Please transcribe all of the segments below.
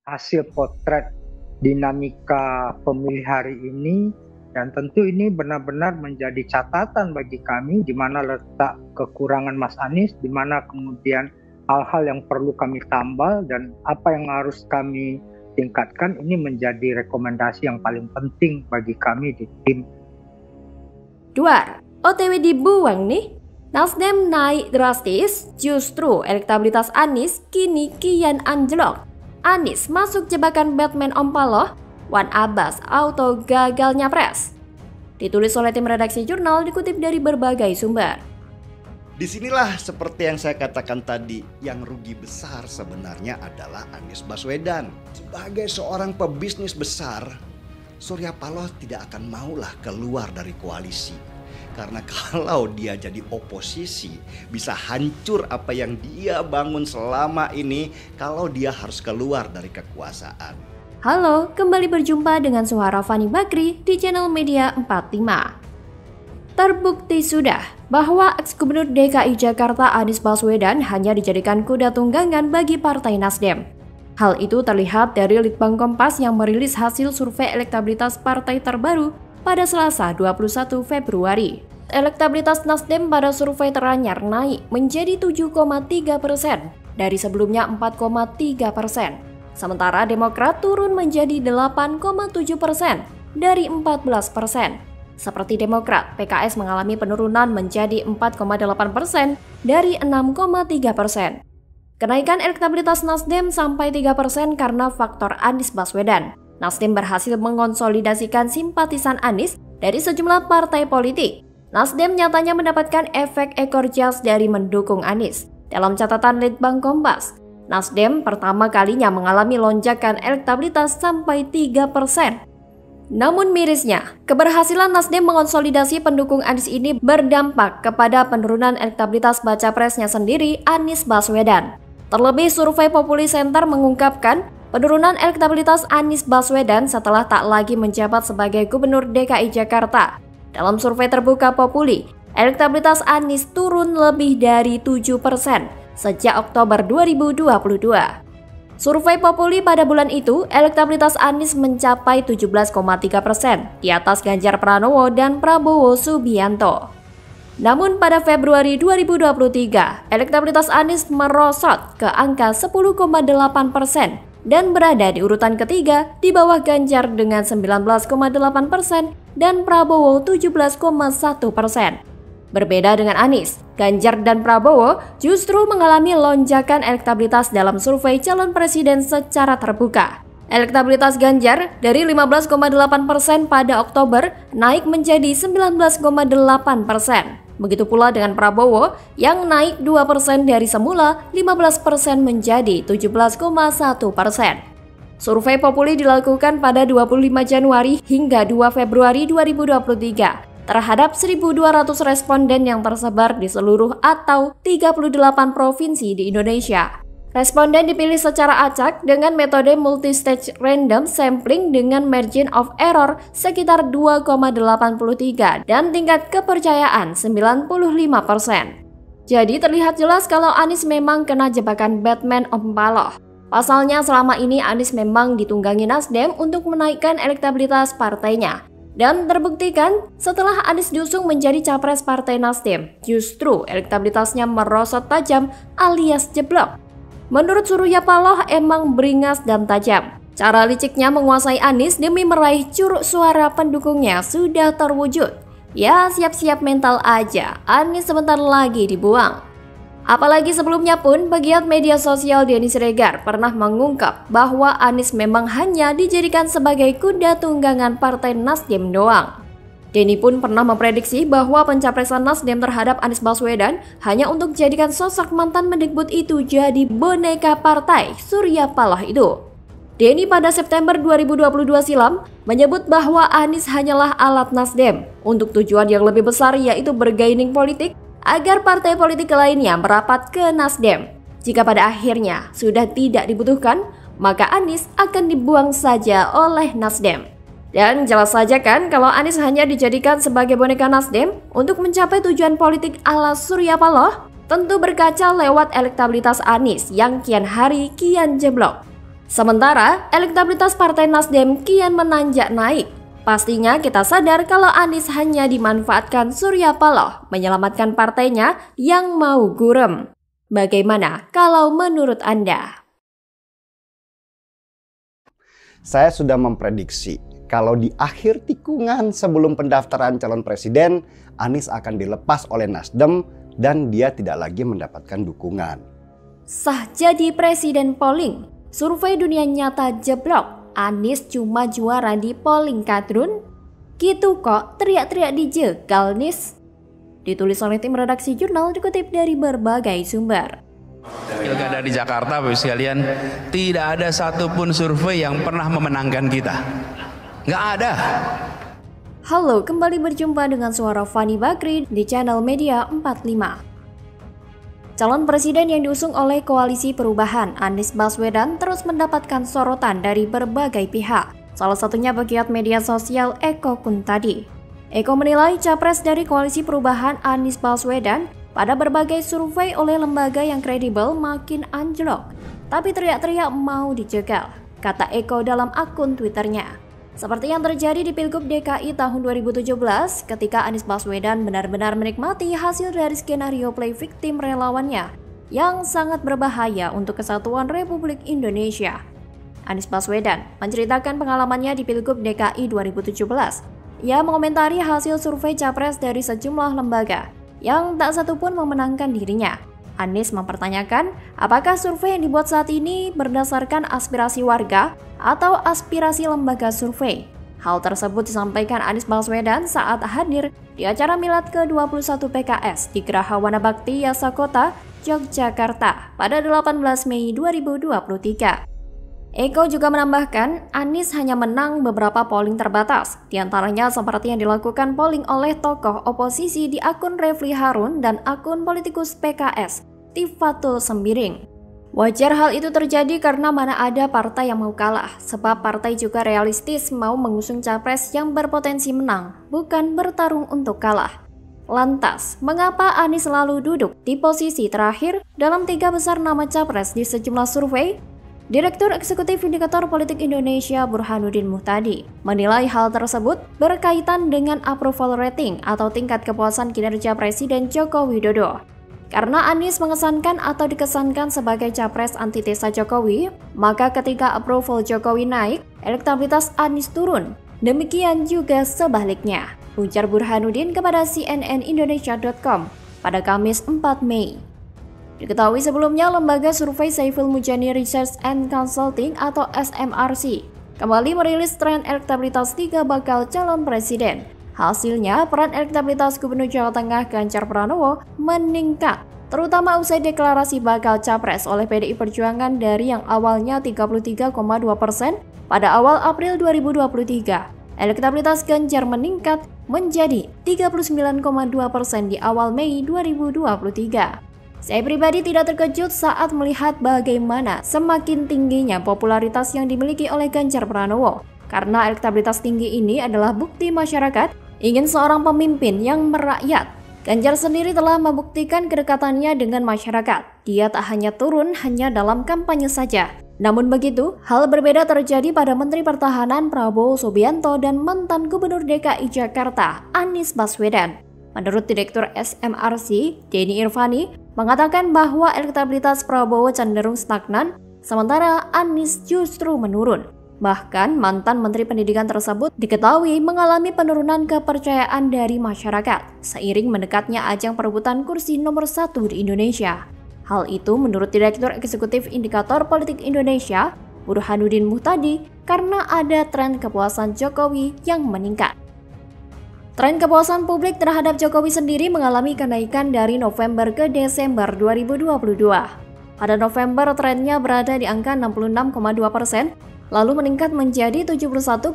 hasil potret dinamika pemilih hari ini, dan tentu ini benar-benar menjadi catatan bagi kami di mana letak kekurangan Mas Anies, di mana kemudian hal-hal yang perlu kami tambal dan apa yang harus kami tingkatkan. Ini menjadi rekomendasi yang paling penting bagi kami di tim. Duar, OTW dibuang nih. Nasdem naik drastis, justru elektabilitas Anies kini kian anjlok. Anies masuk jebakan Batman Om Paloh, Wan Abbas auto gagal nyapres. Ditulis oleh tim redaksi jurnal dikutip dari berbagai sumber. Disinilah seperti yang saya katakan tadi, yang rugi besar sebenarnya adalah Anies Baswedan. Sebagai seorang pebisnis besar, Surya Paloh tidak akan maulah keluar dari koalisi. Karena kalau dia jadi oposisi, bisa hancur apa yang dia bangun selama ini kalau dia harus keluar dari kekuasaan. Halo, kembali berjumpa dengan suara Fani Bakri di channel Media 45. Terbukti sudah bahwa ex-gubernur DKI Jakarta Anies Baswedan hanya dijadikan kuda tunggangan bagi Partai Nasdem. Hal itu terlihat dari Litbang Kompas yang merilis hasil survei elektabilitas partai terbaru pada Selasa 21 Februari. Elektabilitas Nasdem pada survei teranyar naik menjadi 7,3% dari sebelumnya 4,3%. Sementara Demokrat turun menjadi 8,7% dari 14%. Seperti Demokrat, PKS mengalami penurunan menjadi 4,8% dari 6,3%. Kenaikan elektabilitas Nasdem sampai 3% karena faktor Anies Baswedan. Nasdem berhasil mengonsolidasikan simpatisan Anies dari sejumlah partai politik. Nasdem nyatanya mendapatkan efek ekor jas dari mendukung Anies. Dalam catatan Litbang Kompas, Nasdem pertama kalinya mengalami lonjakan elektabilitas sampai 3%. Namun mirisnya, keberhasilan Nasdem mengonsolidasi pendukung Anies ini berdampak kepada penurunan elektabilitas baca presnya sendiri, Anies Baswedan. Terlebih survei Populi Center mengungkapkan penurunan elektabilitas Anies Baswedan setelah tak lagi menjabat sebagai Gubernur DKI Jakarta. Dalam survei terbuka Populi, elektabilitas Anies turun lebih dari 7% sejak Oktober 2022. Survei Populi pada bulan itu, elektabilitas Anies mencapai 17,3%, di atas Ganjar Pranowo dan Prabowo Subianto. Namun pada Februari 2023, elektabilitas Anies merosot ke angka 10,8% dan berada di urutan ketiga di bawah Ganjar dengan 19,8% dan Prabowo 17,1%. Berbeda dengan Anies, Ganjar dan Prabowo justru mengalami lonjakan elektabilitas dalam survei calon presiden secara terbuka. Elektabilitas Ganjar dari 15,8% pada Oktober naik menjadi 19,8%. Begitu pula dengan Prabowo yang naik 2% dari semula 15% menjadi 17,1%. Survei Populi dilakukan pada 25 Januari hingga 2 Februari 2023 terhadap 1.200 responden yang tersebar di seluruh atau 38 provinsi di Indonesia. Responden dipilih secara acak dengan metode multistage random sampling dengan margin of error sekitar 2,83 dan tingkat kepercayaan 95%. Jadi terlihat jelas kalau Anies memang kena jebakan Batman Om Paloh. Pasalnya selama ini Anies memang ditunggangi Nasdem untuk menaikkan elektabilitas partainya. Dan terbuktikan setelah Anies diusung menjadi capres Partai Nasdem, justru elektabilitasnya merosot tajam alias jeblok. Menurut Surya Paloh emang beringas dan tajam. Cara liciknya menguasai Anies demi meraih curug suara pendukungnya sudah terwujud. Ya siap-siap mental aja, Anies sebentar lagi dibuang. Apalagi sebelumnya pun pegiat media sosial Denny Siregar pernah mengungkap bahwa Anies memang hanya dijadikan sebagai kuda tunggangan Partai Nasdem doang. Denny pun pernah memprediksi bahwa pencapresan Nasdem terhadap Anies Baswedan hanya untuk jadikan sosok mantan Mendikbud itu jadi boneka partai Surya Paloh itu. Denny pada September 2022 silam menyebut bahwa Anies hanyalah alat Nasdem untuk tujuan yang lebih besar yaitu bergaining politik agar partai politik lainnya merapat ke Nasdem. Jika pada akhirnya sudah tidak dibutuhkan, maka Anies akan dibuang saja oleh Nasdem. Dan jelas saja kan kalau Anies hanya dijadikan sebagai boneka Nasdem untuk mencapai tujuan politik ala Surya Paloh, tentu berkaca lewat elektabilitas Anies yang kian hari kian jeblok. Sementara, elektabilitas Partai Nasdem kian menanjak naik. Pastinya kita sadar kalau Anies hanya dimanfaatkan Surya Paloh menyelamatkan partainya yang mau gurem. Bagaimana kalau menurut Anda? Saya sudah memprediksi kalau di akhir tikungan sebelum pendaftaran calon presiden, Anies akan dilepas oleh Nasdem dan dia tidak lagi mendapatkan dukungan. Sah jadi presiden polling, survei dunia nyata jeblok. Anies cuma juara di polling kadrun? Gitu kok teriak-teriak dijegal Nis. Ditulis oleh tim redaksi jurnal dikutip dari berbagai sumber. Pilkada di Jakarta, Bapak sekalian, tidak ada satupun survei yang pernah memenangkan kita. Nggak ada. Halo, kembali berjumpa dengan suara Fani Bakri di channel Media 45. Calon presiden yang diusung oleh Koalisi Perubahan, Anies Baswedan, terus mendapatkan sorotan dari berbagai pihak. Salah satunya pegiat media sosial Eko Kuntadi. Eko menilai capres dari Koalisi Perubahan Anies Baswedan pada berbagai survei oleh lembaga yang kredibel makin anjlok. Tapi teriak-teriak mau dijegal, kata Eko dalam akun Twitternya. Seperti yang terjadi di Pilgub DKI tahun 2017 ketika Anies Baswedan benar-benar menikmati hasil dari skenario play victim relawannya yang sangat berbahaya untuk kesatuan Republik Indonesia. Anies Baswedan menceritakan pengalamannya di Pilgub DKI 2017. Ia mengomentari hasil survei capres dari sejumlah lembaga yang tak satupun memenangkan dirinya. Anies mempertanyakan apakah survei yang dibuat saat ini berdasarkan aspirasi warga atau aspirasi lembaga survei. Hal tersebut disampaikan Anies Baswedan saat hadir di acara milad ke-21 PKS di Geraha Wanabakti Yasakota, Yogyakarta pada 18 Mei 2023. Eko juga menambahkan Anies hanya menang beberapa polling terbatas, diantaranya seperti yang dilakukan polling oleh tokoh oposisi di akun Refli Harun dan akun politikus PKS, Tifatul Sembiring. Wajar hal itu terjadi karena mana ada partai yang mau kalah, sebab partai juga realistis mau mengusung capres yang berpotensi menang, bukan bertarung untuk kalah. Lantas, mengapa Anies selalu duduk di posisi terakhir dalam 3 besar nama capres di sejumlah survei? Direktur Eksekutif Indikator Politik Indonesia Burhanuddin Muhtadi menilai hal tersebut berkaitan dengan approval rating atau tingkat kepuasan kinerja Presiden Joko Widodo. Karena Anies mengesankan atau dikesankan sebagai capres antitesa Jokowi, maka ketika approval Jokowi naik, elektabilitas Anies turun. Demikian juga sebaliknya, ujar Burhanuddin kepada cnnindonesia.com pada Kamis 4 Mei. Diketahui sebelumnya, lembaga survei Saiful Mujani Research and Consulting atau SMRC kembali merilis tren elektabilitas 3 bakal calon presiden. Hasilnya, peran elektabilitas Gubernur Jawa Tengah Ganjar Pranowo meningkat, terutama usai deklarasi bakal capres oleh PDI Perjuangan dari yang awalnya 33,2% pada awal April 2023. Elektabilitas Ganjar meningkat menjadi 39,2% di awal Mei 2023. Saya pribadi tidak terkejut saat melihat bagaimana semakin tingginya popularitas yang dimiliki oleh Ganjar Pranowo. Karena elektabilitas tinggi ini adalah bukti masyarakat ingin seorang pemimpin yang merakyat. Ganjar sendiri telah membuktikan kedekatannya dengan masyarakat. Dia tak hanya turun hanya dalam kampanye saja. Namun begitu, hal berbeda terjadi pada Menteri Pertahanan Prabowo Subianto dan mantan Gubernur DKI Jakarta Anies Baswedan. Menurut Direktur SMRC, Denny Irvani, mengatakan bahwa elektabilitas Prabowo cenderung stagnan, sementara Anies justru menurun. Bahkan mantan Menteri Pendidikan tersebut diketahui mengalami penurunan kepercayaan dari masyarakat seiring mendekatnya ajang perebutan kursi nomor 1 di Indonesia. Hal itu menurut Direktur Eksekutif Indikator Politik Indonesia, Burhanuddin Muhtadi, karena ada tren kepuasan Jokowi yang meningkat. Tren kepuasan publik terhadap Jokowi sendiri mengalami kenaikan dari November ke Desember 2022. Pada November trennya berada di angka 66,2%, lalu meningkat menjadi 71,3%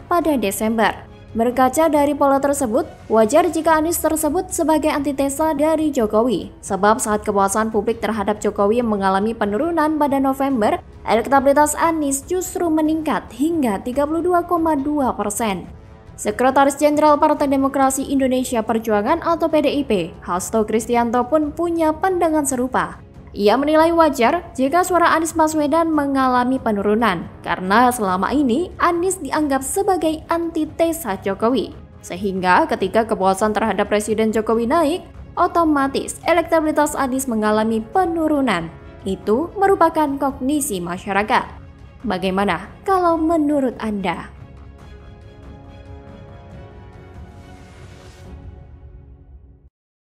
pada Desember. Berkaca dari pola tersebut, wajar jika Anies tersebut sebagai antitesa dari Jokowi. Sebab saat kepuasan publik terhadap Jokowi mengalami penurunan pada November, elektabilitas Anies justru meningkat hingga 32,2%. Sekretaris Jenderal Partai Demokrasi Indonesia Perjuangan atau PDIP, Hasto Kristianto pun punya pandangan serupa. Ia menilai wajar jika suara Anies Baswedan mengalami penurunan karena selama ini Anies dianggap sebagai antitesa Jokowi. Sehingga ketika kepuasan terhadap Presiden Jokowi naik, otomatis elektabilitas Anies mengalami penurunan. Itu merupakan kognisi masyarakat. Bagaimana kalau menurut Anda?